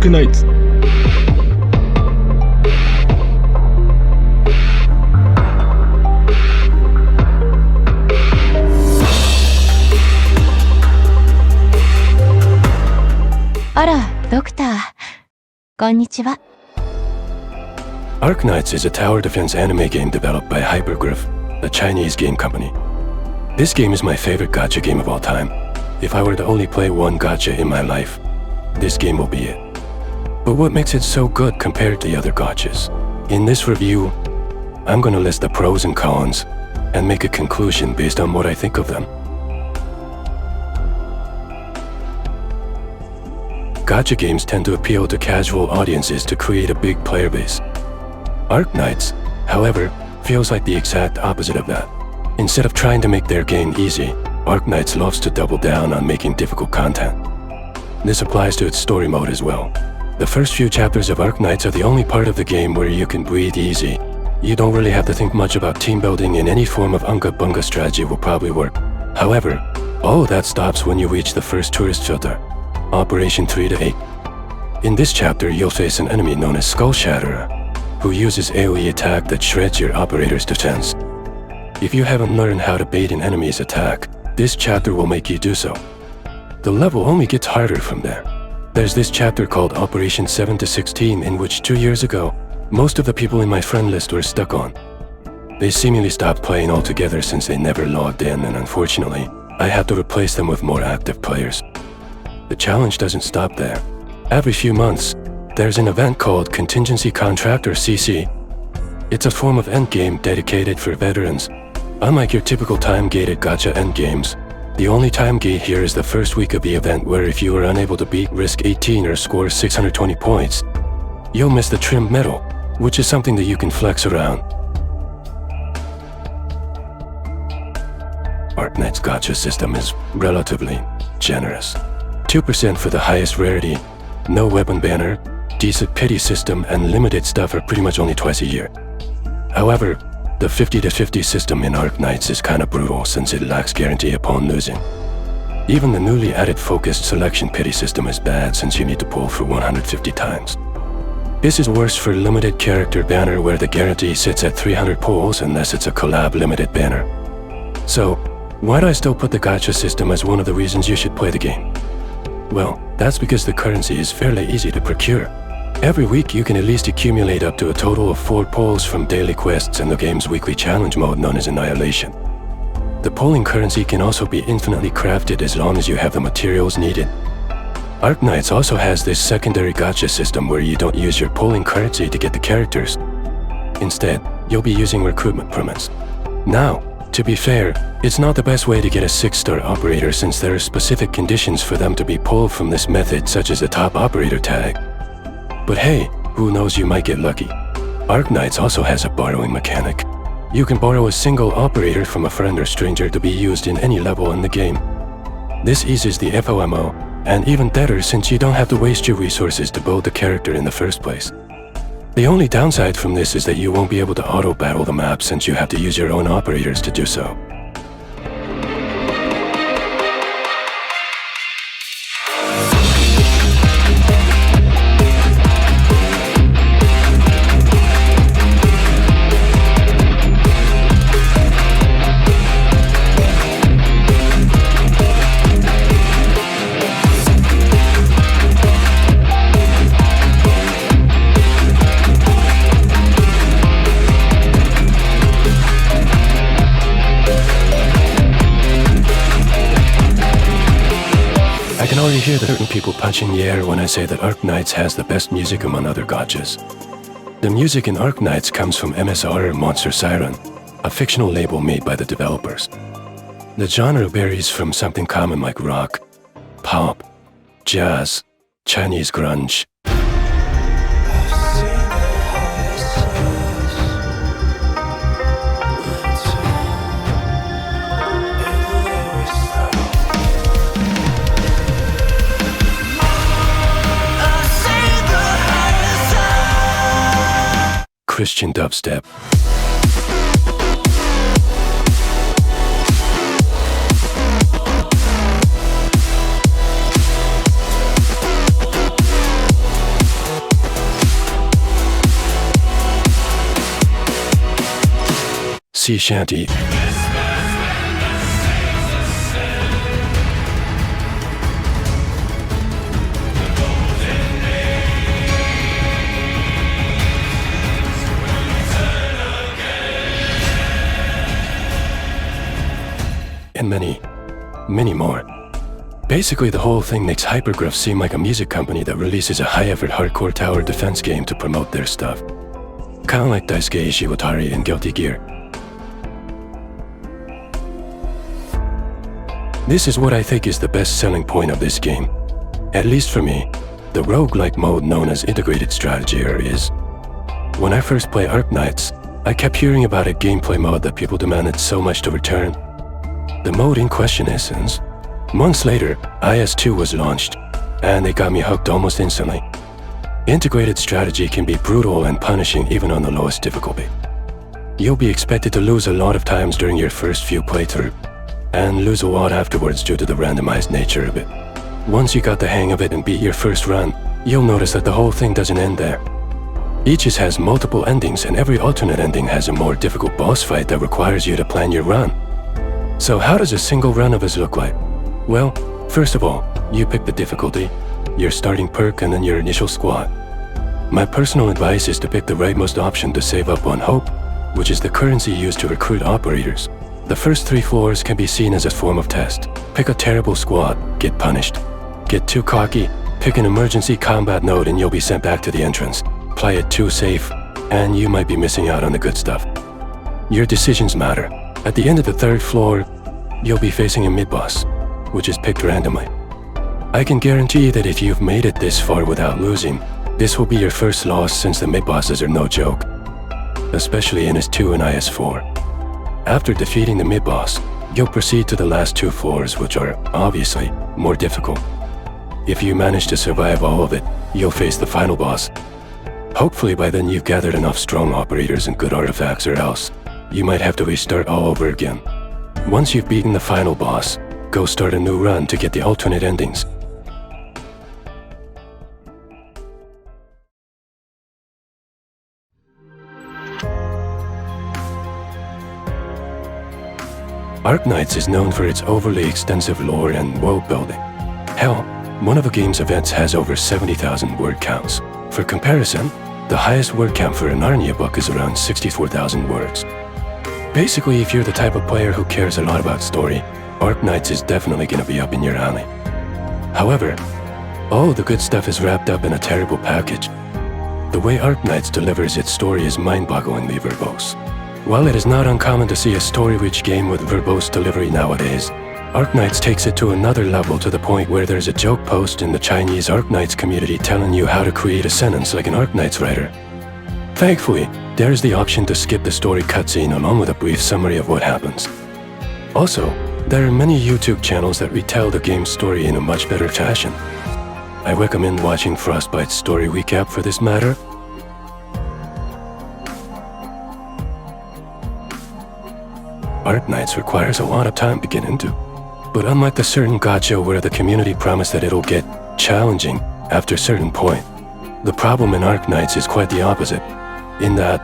Arknights. Arknights is a tower defense anime game developed by Hypergriff, a Chinese game company. This game is my favorite gacha game of all time. If I were to only play one gacha in my life, this game will be it. But what makes it so good compared to the other gachas? In this review, I'm gonna list the pros and cons and make a conclusion based on what I think of them. Gacha games tend to appeal to casual audiences to create a big player base. Arknights, however, feels like the exact opposite of that. Instead of trying to make their game easy, Arknights loves to double down on making difficult content. This applies to its story mode as well. The first few chapters of Arknights are the only part of the game where you can breathe easy. You don't really have to think much about team building, and any form of Unga Bunga strategy will probably work. However, all of that stops when you reach the first tourist filter, Operation 3 to 8. In this chapter, you'll face an enemy known as Skull Shatterer, who uses AoE attack that shreds your operator's defense. If you haven't learned how to bait an enemy's attack, this chapter will make you do so. The level only gets harder from there. There's this chapter called Operation 7 to 16 in which 2 years ago, most of the people in my friend list were stuck on. They seemingly stopped playing altogether since they never logged in, and unfortunately, I had to replace them with more active players. The challenge doesn't stop there. Every few months, there's an event called Contingency Contract or CC. It's a form of endgame dedicated for veterans. Unlike your typical time-gated gacha endgames, the only time gate here is the first week of the event, where if you are unable to beat Risk 18 or score 620 points, you'll miss the trimmed medal, which is something that you can flex around. Arknights' gacha system is relatively generous. 2% for the highest rarity, no weapon banner, decent pity system, and limited stuff are pretty much only twice a year. However, the 50-50 system in Arknights is kinda brutal since it lacks guarantee upon losing. Even the newly added focused selection pity system is bad since you need to pull for 150 times. This is worse for limited character banner, where the guarantee sits at 300 pulls unless it's a collab limited banner. So, why do I still put the gacha system as one of the reasons you should play the game? Well, that's because the currency is fairly easy to procure. Every week you can at least accumulate up to a total of 4 pulls from daily quests in the game's weekly challenge mode known as Annihilation. The pulling currency can also be infinitely crafted as long as you have the materials needed. Arknights also has this secondary gacha system where you don't use your pulling currency to get the characters. Instead, you'll be using recruitment permits. Now, to be fair, it's not the best way to get a 6-star operator since there are specific conditions for them to be pulled from this method, such as the top operator tag. But hey, who knows, you might get lucky. Arknights also has a borrowing mechanic. You can borrow a single operator from a friend or stranger to be used in any level in the game. This eases the FOMO, and even better since you don't have to waste your resources to build the character in the first place. The only downside from this is that you won't be able to auto-battle the map since you have to use your own operators to do so. I can already hear certain people punching the air when I say that Arknights has the best music among other gachas. The music in Arknights comes from MSR or Monster Siren, a fictional label made by the developers. The genre varies from something common like rock, pop, jazz, Chinese grunge. Christian dubstep. sea shanty. And many more. Basically, the whole thing makes Hypergraph seem like a music company that releases a high-effort hardcore tower defense game to promote their stuff. Kinda like Daisuke Ishiwatari in Guilty Gear. This is what I think is the best selling point of this game. At least for me, the roguelike mode known as integrated strategy is. When I first played Arknights, I kept hearing about a gameplay mode that people demanded so much to return. The mode in question is since. Months later, IS2 was launched, and it got me hooked almost instantly. Integrated strategy can be brutal and punishing even on the lowest difficulty. You'll be expected to lose a lot of times during your first few playthroughs, and lose a lot afterwards due to the randomized nature of it. Once you got the hang of it and beat your first run, you'll notice that the whole thing doesn't end there. Each has multiple endings, and every alternate ending has a more difficult boss fight that requires you to plan your run. So how does a single run of this look like? Well, first of all, you pick the difficulty, your starting perk, and then your initial squad. My personal advice is to pick the rightmost option to save up on hope, which is the currency used to recruit operators. The first 3 floors can be seen as a form of test. Pick a terrible squad, get punished. Get too cocky, pick an emergency combat node and you'll be sent back to the entrance. Play it too safe, and you might be missing out on the good stuff. Your decisions matter. At the end of the 3rd floor, you'll be facing a mid-boss, which is picked randomly. I can guarantee that if you've made it this far without losing, this will be your first loss since the mid-bosses are no joke, especially in IS2 and IS4. After defeating the mid-boss, you'll proceed to the last 2 floors, which are, obviously, more difficult. If you manage to survive all of it, you'll face the final boss. Hopefully by then you've gathered enough strong operators and good artifacts, or else you might have to restart all over again. Once you've beaten the final boss, go start a new run to get the alternate endings. Arknights is known for its overly extensive lore and world building. Hell, one of the game's events has over 70,000 word counts. For comparison, the highest word count for a Narnia book is around 64,000 words. Basically, if you're the type of player who cares a lot about story, Arknights is definitely gonna be up in your alley. However, all the good stuff is wrapped up in a terrible package. The way Arknights delivers its story is mind-bogglingly verbose. While it is not uncommon to see a story-rich game with verbose delivery nowadays, Arknights takes it to another level, to the point where there's a joke post in the Chinese Arknights community telling you how to create a sentence like an Arknights writer. Thankfully, there's the option to skip the story cutscene along with a brief summary of what happens. Also, there are many YouTube channels that retell the game's story in a much better fashion. I recommend watching Frostbite's story recap for this matter. Arknights requires a lot of time to get into. But unlike the certain gacha where the community promised that it'll get challenging after a certain point, the problem in Arknights is quite the opposite, in that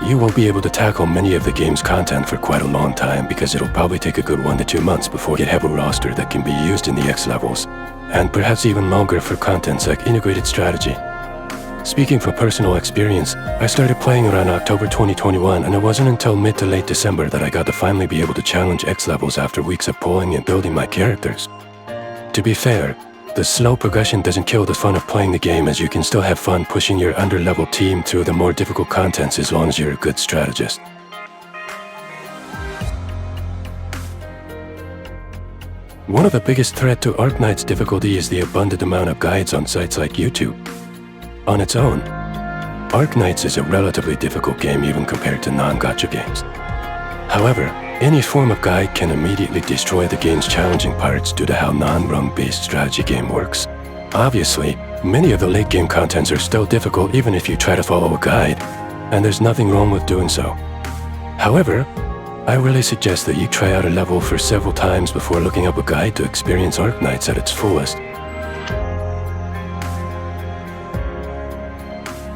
you won't be able to tackle many of the game's content for quite a long time, because it'll probably take a good 1 to 2 months before you have a roster that can be used in the X levels, and perhaps even longer for contents like integrated strategy. Speaking from personal experience, I started playing around October 2021, and it wasn't until mid to late December that I got to finally be able to challenge X levels after weeks of pulling and building my characters. To be fair, the slow progression doesn't kill the fun of playing the game, as you can still have fun pushing your under-leveled team through the more difficult contents as long as you're a good strategist. One of the biggest threats to Arknights' difficulty is the abundant amount of guides on sites like YouTube. On its own, Arknights is a relatively difficult game even compared to non-gacha games. However, any form of guide can immediately destroy the game's challenging parts due to how non-rung-based strategy game works. Obviously, many of the late game contents are still difficult even if you try to follow a guide, and there's nothing wrong with doing so. However, I really suggest that you try out a level for several times before looking up a guide to experience Arknights at its fullest.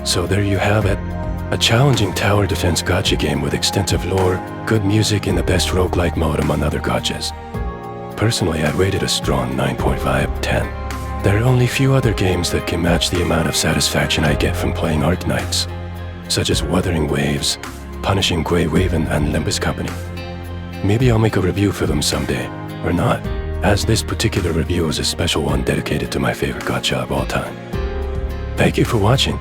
So there you have it. A challenging tower defense gacha game with extensive lore, good music, and the best roguelike mode among other gachas. Personally, I'd rate it a strong 9.5/10. There are only few other games that can match the amount of satisfaction I get from playing Arknights, such as Wuthering Waves, Punishing Grey Raven, and Limbus Company. Maybe I'll make a review for them someday, or not, as this particular review is a special one dedicated to my favorite gacha of all time. Thank you for watching.